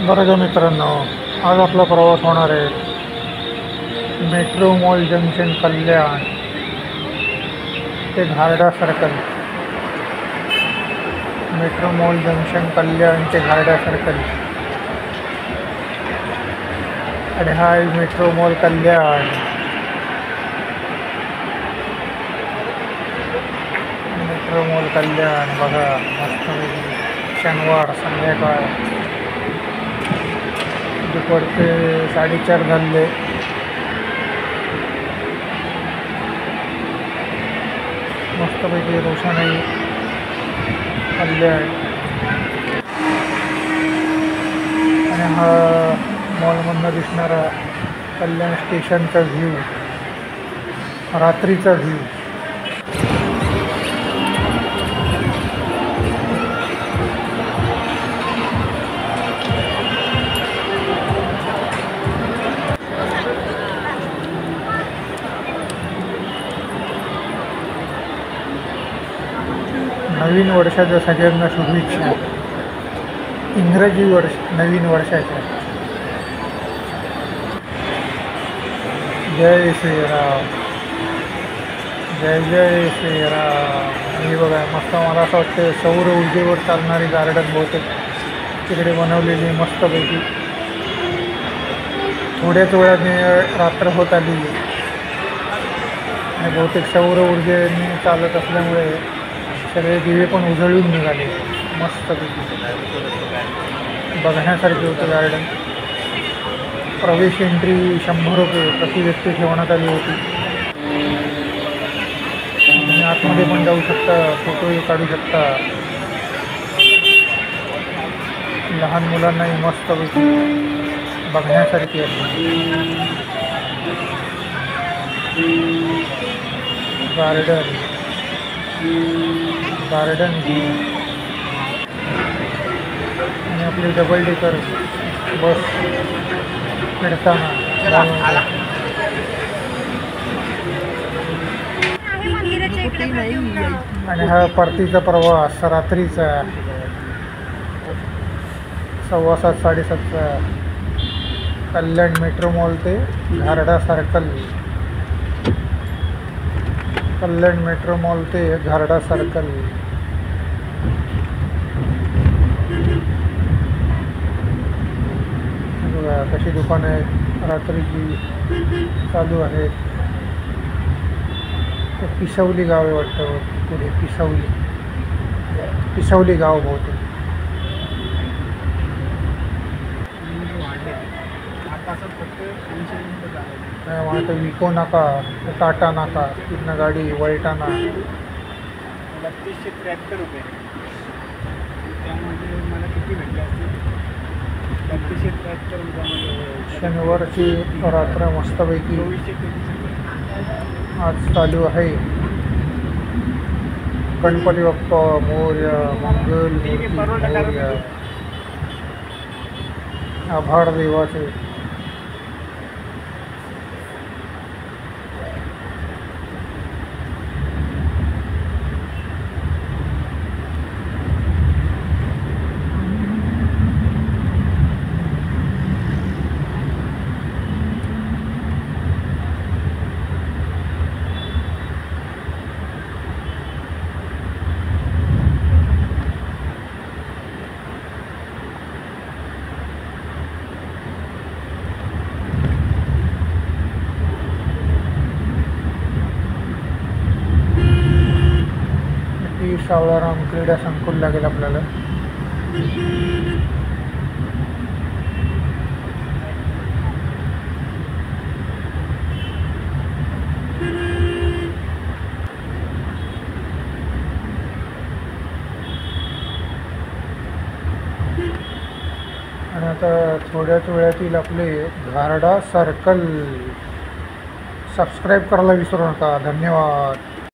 बरं का मित्रांनो, आज आपला प्रवास होणार आहे मेट्रो मॉल जंक्शन कल्याण ते घारडा सर्कल. मेट्रो मॉल जंक्शन कल्याण ते घारडा सर्कल. आणि हा आहे मेट्रो मॉल कल्याण. मेट्रो मॉल कल्याण बघा, मस्त शनिवार संध्याकाळ दुपारचे 4:30 झाले. मस्तपैकी रोषणाई कल्याण. आणि हा मॉलमधनं दिसणारा कल्याण स्टेशनचा व्ह्यू, रात्रीचा व्ह्यू. नवीन वर्षाच्या सगळ्यांना शुभेच्छा. इंग्रजी नवीन वर्षाच्या. जय श्रीराम, जय जय श्रीराम. आणि बघा मस्त, मला असं वाटतं सौर ऊर्जेवर चालणारी गार्डन बहुतेक तिकडे बनवलेली मस्तपैकी. थोड्याच वेळाने रात्र होत आली आणि बहुतेक सौर ऊर्जेने चालत असल्यामुळे सगळे दिवे पण उजळून निघाले. मस्तपैकी बघण्यासारखे होतं गार्डन. प्रवेश एंट्री 100 रुपये प्रति व्यक्ती ठेवण्यात आली होती. तुम्ही आतमध्ये पण जाऊ शकता, फोटोही काढू शकता. लहान मुलांनाही मस्तपैकी बघण्यासारखी आहे गार्डन. आणि आपली डबल डेकर बस फिरताना. आणि हा परतीचा प्रवास रात्रीचा 7:15 7:30चा. कल्याण मेट्रो मॉल ते घारडा सर्कल. कल्याण मेट्रो मॉल ते घारडा सर्कल. कशी दुकानं आहेत रात्रीची चालू आहेत. ते पिसवली गाव आहे वाटतं पुढे. पिसवली गाव बहुतेक. आता विको नाका, टाटा नाका, तिथनं गाडी वळटाना. 3273 रुपये. त्यामध्ये मला किती भेटले असतील? 3273 रुपयामध्ये. शनिवारची रात्र मस्तपैकी आज चालू आहे. गणपती बाप्पा मोरया, मंगल मूर्ती मोरया. आभाळ देवाचे. सावळाराम क्रीडा संकुल लागेल आपल्याला. आणि आता थोड्याच वेळातील आपले घारडा सर्कल. सबस्क्राईब करायला विसरू नका. धन्यवाद.